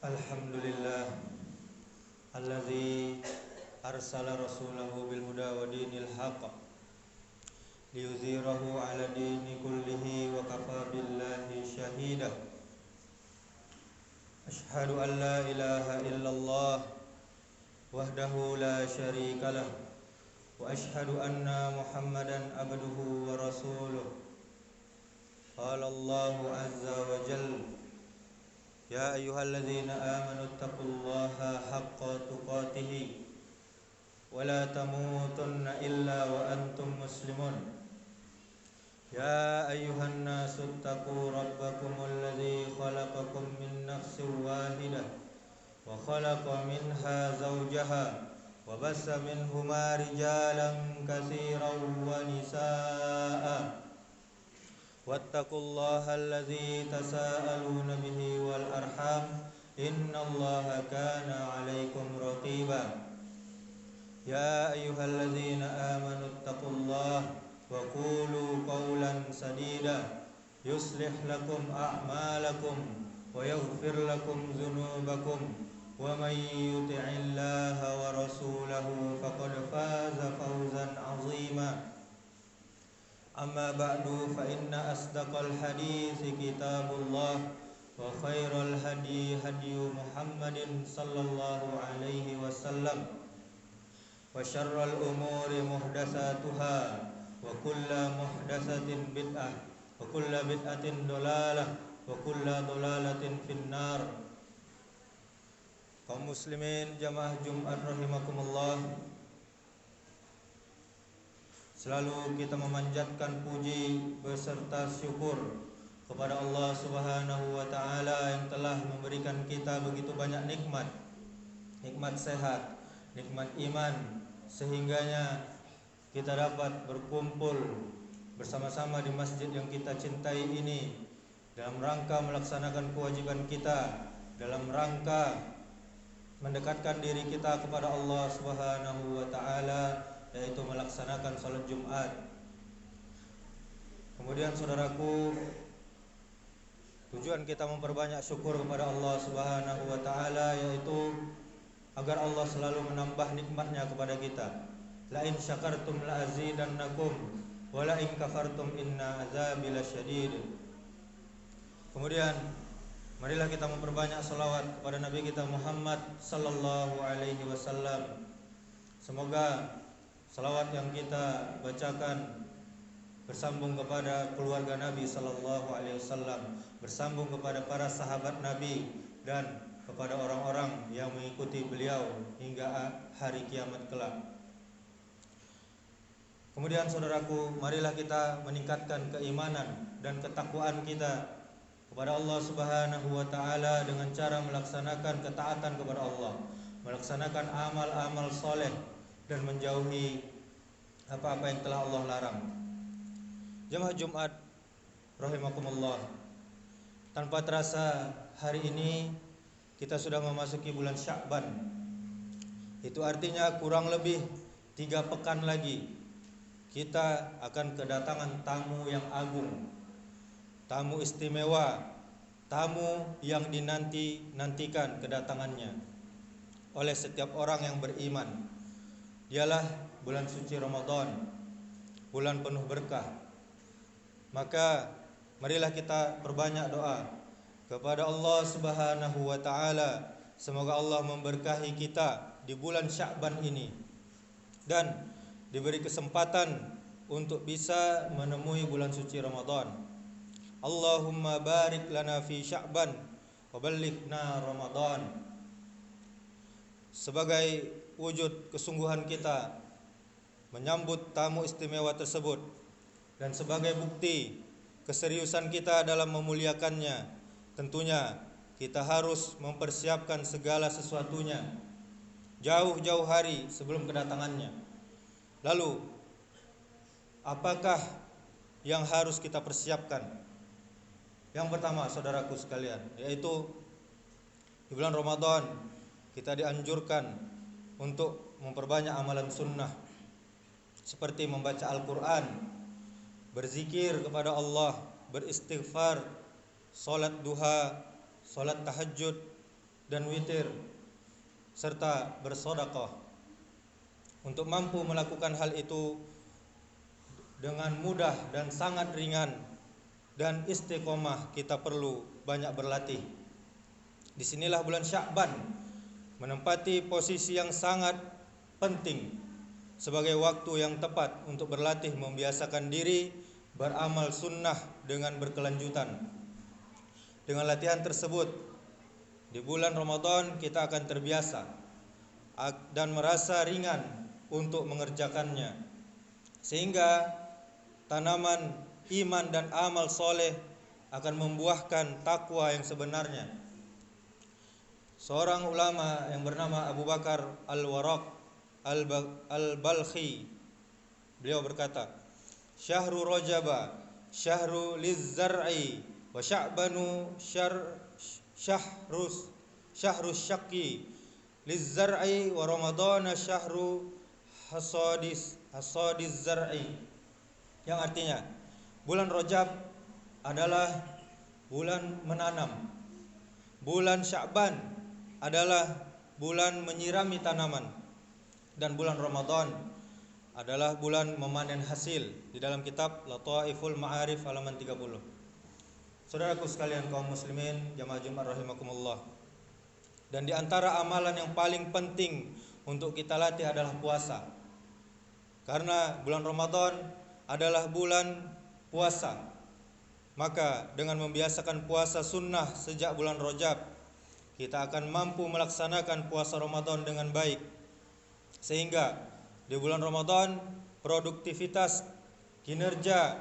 Alhamdulillah alladzi arsala rasulahu bil huda wa dinil haqq liyuzhirahu 'ala dini kullihi wa kafa billahi shahida. Ashhadu an la ilaha illallah wahdahu la syarika lah wa ashhadu anna Muhammadan abduhu wa rasuluh. Qala Allahu azza wa jalla: Ya ayyuhalladzina amanu taqullaha haqqa tuqatih wa la tamutunna illa wa antum muslimun. Ya ayyuhan nasu taqu rabbakumul ladzi khalaqakum min nafsin wahidah wa khalaqa minha zawjaha wa bassa minhuma rijalan katsiran wa nisaa'a. Wattaqullaha alladzi tasaaluna bihi wal arham innallaha kana 'alaikum raqiba. Ya ayyuhalladzina amanu taqullaha wa qulu qawlan sadida yuslih lakum a'malakum wa yaghfir lakum dzunubakum wa may yuti'illaha wa rasulahu faqad faza fawzan 'azima. Amma ba'du fa inna asdaqal hadithi kitabullah wa khairal hadi hadiyu Muhammadin sallallahu alaihi wasallam wa syarral umuri muhdatsatuha wa kullu muhdatsatin bid'ah wa kullu bid'atin dhalalah wa kullu dhalalatin finnar. Kaum muslimin jamaah Jumat rahimakumullah, selalu kita memanjatkan puji beserta syukur kepada Allah Subhanahu wa taala yang telah memberikan kita begitu banyak nikmat. Nikmat sehat, nikmat iman, sehingganya kita dapat berkumpul bersama-sama di masjid yang kita cintai ini dalam rangka melaksanakan kewajiban kita, dalam rangka mendekatkan diri kita kepada Allah Subhanahu wa taala, yaitu melaksanakan salat Jumat. Kemudian saudaraku, tujuan kita memperbanyak syukur kepada Allah Subhanahu wa taala yaitu agar Allah selalu menambah nikmatnya kepada kita. La in syakartum la azidannakum wa la in kafartum inna azabi lasyadid. Kemudian marilah kita memperbanyak selawat kepada Nabi kita Muhammad sallallahu alaihi wasallam. Semoga salawat yang kita bacakan bersambung kepada keluarga Nabi sallallahu alaihi wasallam, bersambung kepada para sahabat Nabi dan kepada orang-orang yang mengikuti beliau hingga hari kiamat kelak. Kemudian saudaraku, marilah kita meningkatkan keimanan dan ketakwaan kita kepada Allah Subhanahu wa taala dengan cara melaksanakan ketaatan kepada Allah, melaksanakan amal-amal soleh dan menjauhi apa-apa yang telah Allah larang. Jemaah Jumat rahimakumullah, tanpa terasa hari ini kita sudah memasuki bulan Sya'ban. Itu artinya kurang lebih 3 pekan lagi kita akan kedatangan tamu yang agung, tamu istimewa, tamu yang dinantikan kedatangannya oleh setiap orang yang beriman. Dialah bulan suci Ramadan, bulan penuh berkah. Maka marilah kita perbanyak doa kepada Allah Subhanahu wa taala, semoga Allah memberkahi kita di bulan Sya'ban ini dan diberi kesempatan untuk bisa menemui bulan suci Ramadan. Allahumma barik lana fi Sya'ban wa ballighna Ramadan. Sebagai wujud kesungguhan kita menyambut tamu istimewa tersebut dan sebagai bukti keseriusan kita dalam memuliakannya, tentunya kita harus mempersiapkan segala sesuatunya jauh-jauh hari sebelum kedatangannya. Lalu, apakah yang harus kita persiapkan? Yang pertama, saudaraku sekalian, yaitu di bulan Ramadan kita dianjurkan untuk memperbanyak amalan sunnah seperti membaca Al-Quran, berzikir kepada Allah, beristighfar, salat duha, salat tahajud, dan witir serta bersedekah. Untuk mampu melakukan hal itu dengan mudah dan sangat ringan dan istiqomah, kita perlu banyak berlatih. Disinilah bulan Sya'ban menempati posisi yang sangat penting sebagai waktu yang tepat untuk berlatih membiasakan diri beramal sunnah dengan berkelanjutan. Dengan latihan tersebut, di bulan Ramadan kita akan terbiasa dan merasa ringan untuk mengerjakannya, sehingga tanaman iman dan amal soleh akan membuahkan takwa yang sebenarnya. Seorang ulama yang bernama Abu Bakar Al-Waraq Al-Balkhi, beliau berkata, "Syahru Rajaba syahru lizzar'i wa sya'banu syahru syaqi lizzar'i wa ramadana syahru hasadis zar'i." Yang artinya, bulan Rajab adalah bulan menanam, bulan Sya'ban adalah bulan menyirami tanaman, dan bulan Ramadan adalah bulan memanen hasil. Di dalam kitab Lataiful Ma'arif halaman 30. Saudaraku sekalian kaum muslimin jamaah Jumat rahimakumullah, dan di antara amalan yang paling penting untuk kita latih adalah puasa. Karena bulan Ramadan adalah bulan puasa, maka dengan membiasakan puasa sunnah sejak bulan Rajab, kita akan mampu melaksanakan puasa Ramadan dengan baik, sehingga di bulan Ramadan produktivitas, kinerja,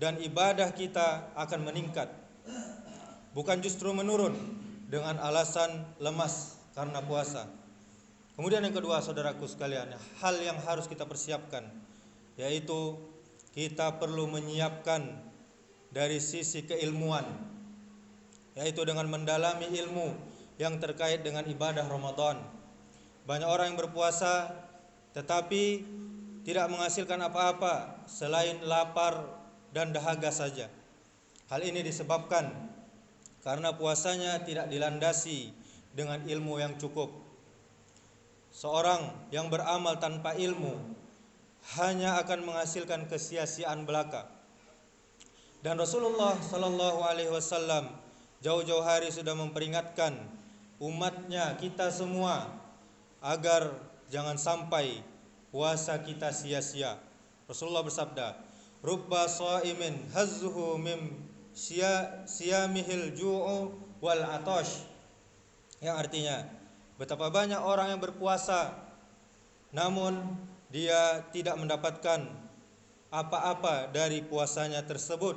dan ibadah kita akan meningkat, bukan justru menurun dengan alasan lemas karena puasa. Kemudian yang kedua, saudaraku sekalian, hal yang harus kita persiapkan, yaitu kita perlu menyiapkan dari sisi keilmuan, yaitu dengan mendalami ilmu yang terkait dengan ibadah Ramadan. Banyak orang yang berpuasa tetapi tidak menghasilkan apa-apa selain lapar dan dahaga saja. Hal ini disebabkan karena puasanya tidak dilandasi dengan ilmu yang cukup. Seorang yang beramal tanpa ilmu hanya akan menghasilkan kesia-siaan belaka. Dan Rasulullah sallallahu alaihi wasallam jauh-jauh hari sudah memperingatkan umatnya, kita semua, agar jangan sampai puasa kita sia-sia. Rasulullah bersabda, "Rubba sha'imin hazzuhu mim siyamihil ju'u wal atash." Yang artinya, betapa banyak orang yang berpuasa namun dia tidak mendapatkan apa-apa dari puasanya tersebut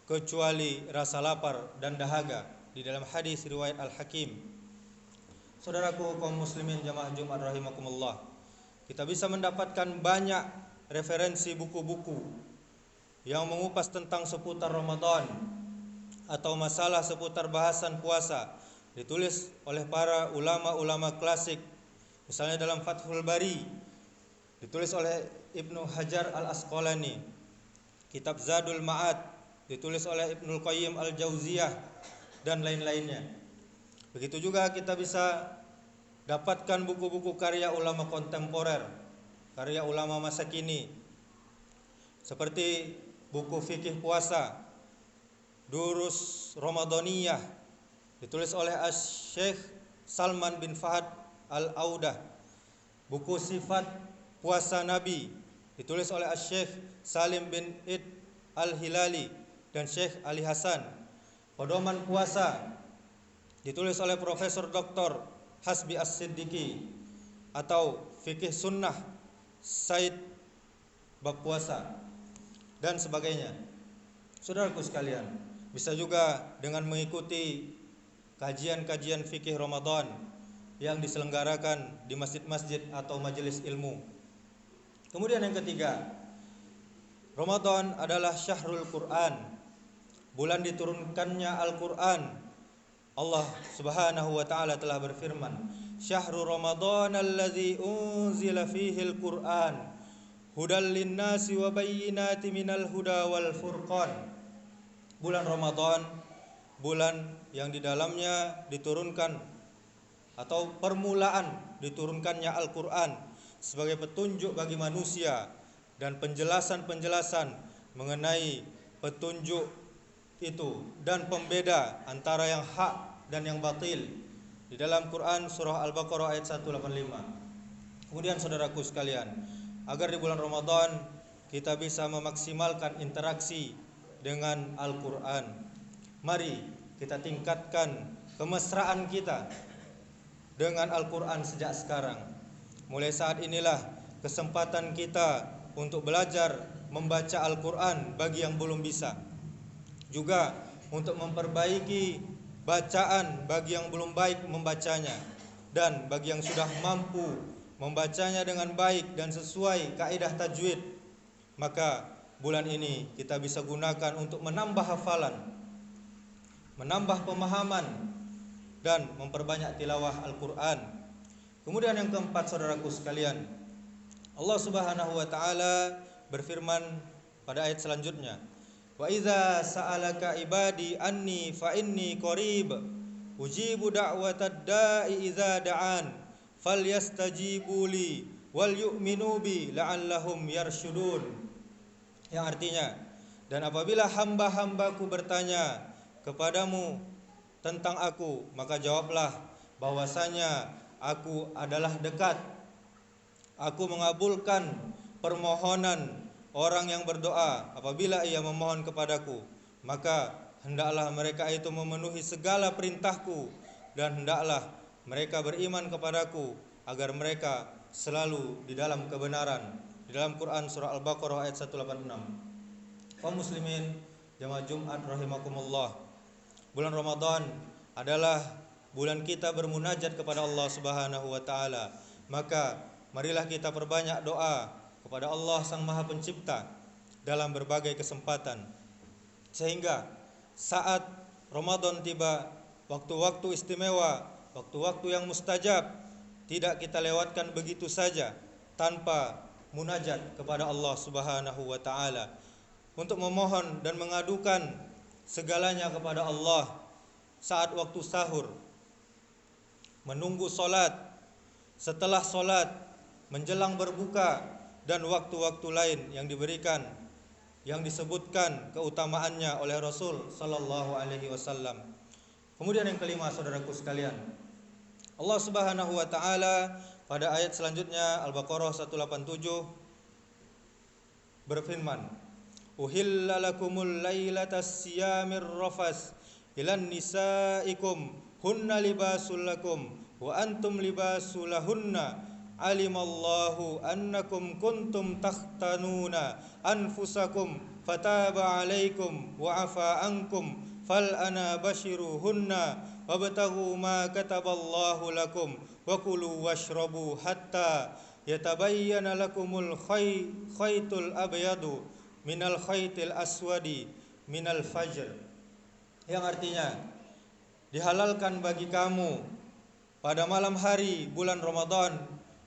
kecuali rasa lapar dan dahaga. Di dalam hadis riwayat Al-Hakim. Saudaraku kaum muslimin jamaah Jumat rahimakumullah, kita bisa mendapatkan banyak referensi buku-buku yang mengupas tentang seputar Ramadan atau masalah seputar bahasan puasa, ditulis oleh para ulama-ulama klasik. Misalnya dalam Fathul Bari ditulis oleh Ibnu Hajar Al-Asqalani, kitab Zadul Ma'ad ditulis oleh Ibnul Qayyim Al-Jauziyah, dan lain-lainnya. Begitu juga kita bisa dapatkan buku-buku karya ulama kontemporer, karya ulama masa kini, seperti buku fikih puasa Durus Ramadaniyah ditulis oleh Syekh Salman bin Fahad Al-Audah, buku Sifat Puasa Nabi ditulis oleh Syekh Salim bin Id Al-Hilali dan Syekh Ali Hasan, Pedoman Puasa ditulis oleh Profesor Dr. Hasbi As-Siddiqi, atau Fikih Sunnah Said bab puasa, dan sebagainya. Saudaraku sekalian, bisa juga dengan mengikuti kajian-kajian fikih Ramadan yang diselenggarakan di masjid-masjid atau majelis ilmu. Kemudian yang ketiga, Ramadan adalah syahrul Quran, bulan diturunkannya Al-Quran. Allah Subhanahu wa taala telah berfirman, "Syahrul Ramadan allazi unzila fihil Qur'an hudal linnasi wa bayyinatin minal huda wal furqan." Bulan Ramadan, bulan yang di dalamnya diturunkan atau permulaan diturunkannya Al-Quran sebagai petunjuk bagi manusia dan penjelasan-penjelasan mengenai petunjuk itu dan pembeda antara yang hak dan yang batil di dalam Quran surah Al-Baqarah ayat 185. Kemudian saudaraku sekalian, agar di bulan Ramadan kita bisa memaksimalkan interaksi dengan Al-Quran, mari kita tingkatkan kemesraan kita dengan Al-Quran sejak sekarang. Mulai saat inilah kesempatan kita untuk belajar membaca Al-Quran bagi yang belum bisa, juga untuk memperbaiki bacaan bagi yang belum baik membacanya, dan bagi yang sudah mampu membacanya dengan baik dan sesuai kaidah tajwid, maka bulan ini kita bisa gunakan untuk menambah hafalan, menambah pemahaman, dan memperbanyak tilawah Al-Quran. Kemudian yang keempat saudaraku sekalian, Allah Subhanahu wa taala berfirman pada ayat selanjutnya, wa idza sa'alaka ibadi anni fa inni qarib ujibu da'watad da'i idza da'an falyastajibu li wal yu'minu bi la'allahum yarshudun. Yang artinya, dan apabila hamba-hambaku bertanya kepadamu tentang aku, maka jawablah bahwasanya aku adalah dekat. Aku mengabulkan permohonan orang yang berdoa apabila ia memohon kepadaku, maka hendaklah mereka itu memenuhi segala perintahku, dan hendaklah mereka beriman kepadaku agar mereka selalu di dalam kebenaran. Di dalam Quran surah Al-Baqarah ayat 186. Kaum muslimin jamaah Jumat rahimakumullah, bulan Ramadan adalah bulan kita bermunajat kepada Allah Subhanahu wa taala. Maka marilah kita perbanyak doa kepada Allah Sang Maha Pencipta dalam berbagai kesempatan, sehingga saat Ramadan tiba, waktu-waktu istimewa, waktu-waktu yang mustajab tidak kita lewatkan begitu saja tanpa munajat kepada Allah Subhanahu wa taala, untuk memohon dan mengadukan segalanya kepada Allah saat waktu sahur, menunggu solat, setelah solat, menjelang berbuka, dan waktu-waktu lain yang diberikan, yang disebutkan keutamaannya oleh Rasul sallallahu alaihi wasallam. Kemudian yang kelima saudaraku sekalian, Allah Subhanahu wa taala pada ayat selanjutnya Al-Baqarah 187 berfirman, uhilla lakumul lailatas siyamir rafas ilan nisaikum hunna libasul lakum wa antum libasul lahunna alimallahu annakum kuntum takhtanuna anfusakum fataba alaikum wa afa ankum fal ana bashiruhunna wabtaghu ma kataballahu lakum wa kulu washrabu hatta yatabayyana lakumul khaytul abyadu minal khaytil aswadi minal fajr. Yang artinya, dihalalkan bagi kamu pada malam hari bulan Ramadan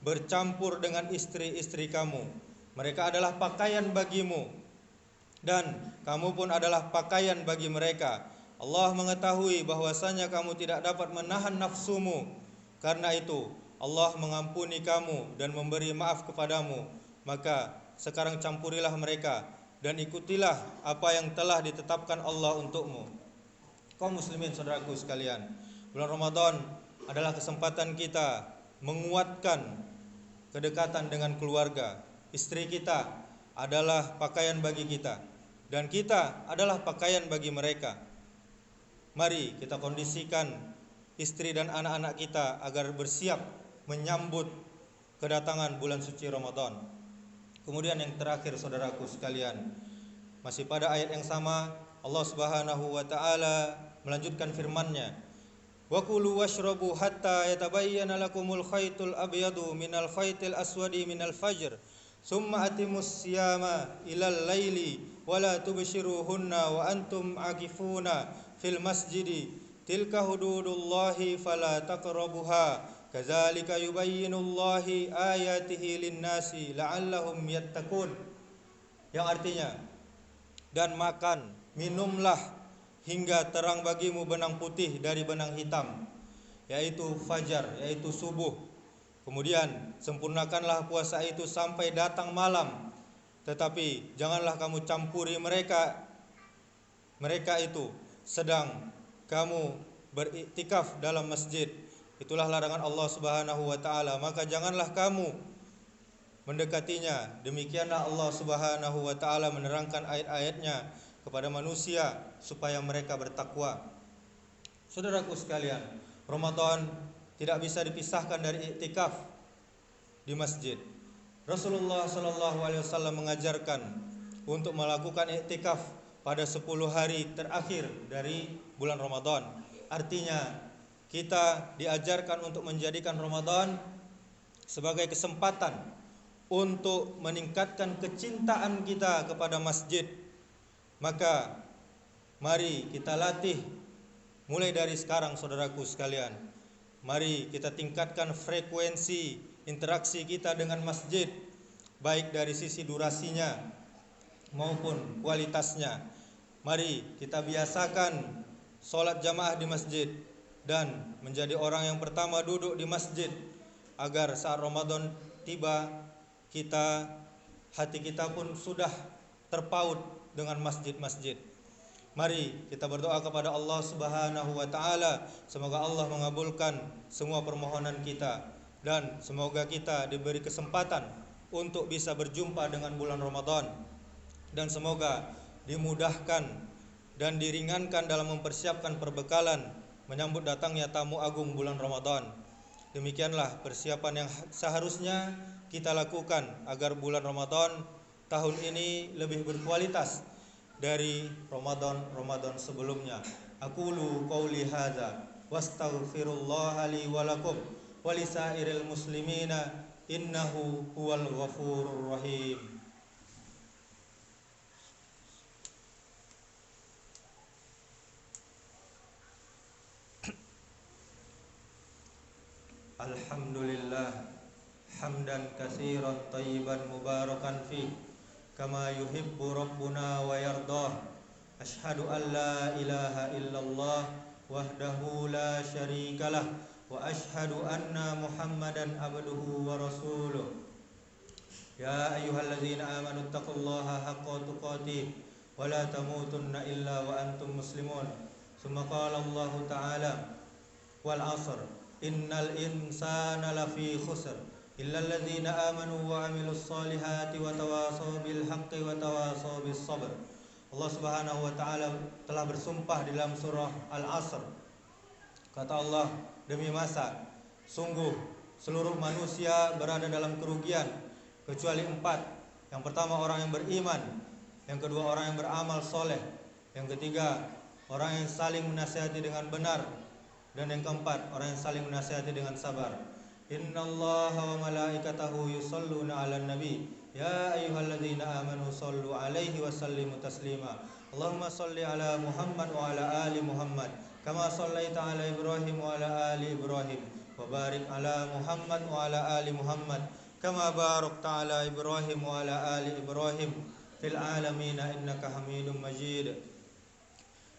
bercampur dengan istri-istri kamu. Mereka adalah pakaian bagimu, dan kamu pun adalah pakaian bagi mereka. Allah mengetahui bahwasanya kamu tidak dapat menahan nafsumu. Karena itu Allah mengampuni kamu dan memberi maaf kepadamu. Maka sekarang campurilah mereka dan ikutilah apa yang telah ditetapkan Allah untukmu. Kaum muslimin saudaraku sekalian, bulan Ramadan adalah kesempatan kita menguatkan kedekatan dengan keluarga. Istri kita adalah pakaian bagi kita, dan kita adalah pakaian bagi mereka. Mari kita kondisikan istri dan anak-anak kita agar bersiap menyambut kedatangan bulan suci Ramadan. Kemudian yang terakhir saudaraku sekalian, masih pada ayat yang sama, Allah Subhanahu wa taala melanjutkan firman-Nya, wa kulu washrabu hatta yatabayyana lakumul khaytul abyadu minal khaytil aswadi minal fajr summa atimus siyama ilal laili wala tubshiruhunna wa antum akifuna fil masjidi tilka hududullahi fala taqrabuha kadzalika yubayyinullahi ayatihi linnasi la'allahum yattaqun. Yang artinya, dan makan, minumlah hingga terang bagimu benang putih dari benang hitam, yaitu fajar, yaitu subuh. Kemudian sempurnakanlah puasa itu sampai datang malam. Tetapi janganlah kamu campuri mereka itu sedang kamu beriktikaf dalam masjid. Itulah larangan Allah Subhanahu wa taala, maka janganlah kamu mendekatinya. Demikianlah Allah Subhanahu wa taala menerangkan ayat-ayatnya kepada manusia supaya mereka bertakwa. Saudaraku sekalian, Ramadan tidak bisa dipisahkan dari iktikaf di masjid. Rasulullah sallallahu alaihi wasallam mengajarkan untuk melakukan iktikaf pada 10 hari terakhir dari bulan Ramadan. Artinya kita diajarkan untuk menjadikan Ramadan sebagai kesempatan untuk meningkatkan kecintaan kita kepada masjid. Maka mari kita latih mulai dari sekarang, saudaraku sekalian. Mari kita tingkatkan frekuensi interaksi kita dengan masjid, baik dari sisi durasinya maupun kualitasnya. Mari kita biasakan sholat jamaah di masjid dan menjadi orang yang pertama duduk di masjid, agar saat Ramadan tiba hati kita pun sudah terpaut dengan masjid-masjid. Mari kita berdoa kepada Allah Subhanahu wa taala, semoga Allah mengabulkan semua permohonan kita dan semoga kita diberi kesempatan untuk bisa berjumpa dengan bulan Ramadan, dan semoga dimudahkan dan diringankan dalam mempersiapkan perbekalan menyambut datangnya tamu agung bulan Ramadan. Demikianlah persiapan yang seharusnya kita lakukan agar bulan Ramadan tahun ini lebih berkualitas dari Ramadan sebelumnya. Aqulu qauli hadza wastaghfirullaha li wa lakum wa lisairil muslimina innahu huwal ghafurur rahim. Alhamdulillah hamdan katsiran thayyiban mubarakan fi kama yuhibbu rabbuna wa yardah. Asyhadu an la ilaha illallah wahdahu la syarikalah wa asyhadu anna Muhammadan abduhu wa rasuluh. Ya ayyuhalladzina amanu taqullaha haqqa tuqatih wa la tamutunna illa wa antum muslimun. Tsumma qala Allah ta'ala wal 'asr innal insana lafi khusr illal ladzina amanu wa 'amilus solihati wa tawasaw bil haqqi wa tawasaw bis sabr. Allah Subhanahu wa taala telah bersumpah di dalam surah Al-Asr. Kata Allah, demi masa, sungguh seluruh manusia berada dalam kerugian kecuali 4. Yang pertama orang yang beriman, yang kedua orang yang beramal soleh, yang ketiga orang yang saling menasihati dengan benar, dan yang keempat orang yang saling menasihati dengan sabar. Innallaha wa malaikatahu yusholluna 'alan nabi ya ayyuhalladzina amanu shollu 'alaihi wa sallimu taslima. Allahumma sholli 'ala Muhammad wa 'ala ali Muhammad kama shallaita 'ala Ibrahim wa 'ala ali Ibrahim wa barik 'ala Muhammad wa 'ala ali Muhammad kama barakta 'ala Ibrahim wa 'ala ali Ibrahim fil 'alamin innaka Hamidum Majid.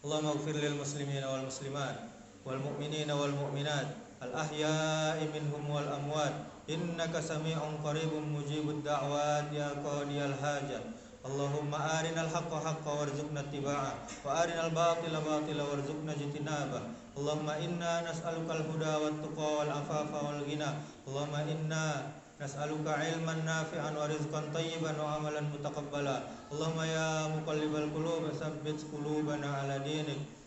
Allahumma ighfir lil muslimina wal muslimat wal mu'minina wal mu'minat al ahya'i minhum wal amwat innaka sami'un qaribun mujibud da'wat ya qadiyal hajat. Allahumma arinal haqqa haqqa warzuqna ittiba'ah wa arinal batila batila warzuqna ijtinabah. Allahumma inna nas'alukal huda wat tuqa wal afafa wal ghina. Allahumma inna nas'aluka ilman nafi'an wa rizqan thayyiban wa amalan mutaqabbala. Allahumma ya muqallibal qulub tsabbit qulubana ala dinik.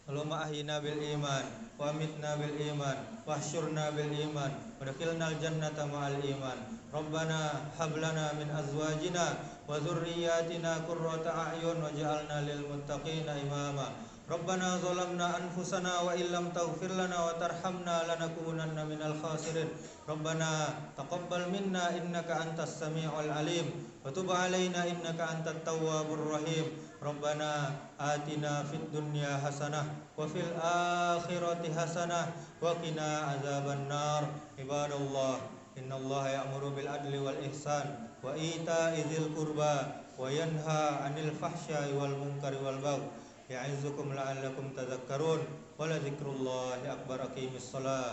Allahumma ahyina bil iman wa amitna bil iman wa ahsyurna bil iman wa dakhilnal jannata ma'al iman. Rabbana hab lana min azwajina wa dzurriyyatina qurrata a'yun waj'alna lil muttaqina imama. Rabbana zalamna anfusana wa illam taghfir lana wa tarhamna lanakunanna minal khasirin. Rabbana taqabbal minna innaka antas samiul alim wa tub alaina innaka antat tawwabur rahim. Rabbana atina fid dunya hasanah wa fil akhirati hasanah wa qina azaban nar. Ibadallah, innallaha ya'muru bil adli wal ihsan wa ita'i dzil qurba wa yanha 'anil fahsya'i wal munkari wal baghi ya'izukum la'allakum tadhakkarun. Wala dzikrullahi akbar. Aqimissalah.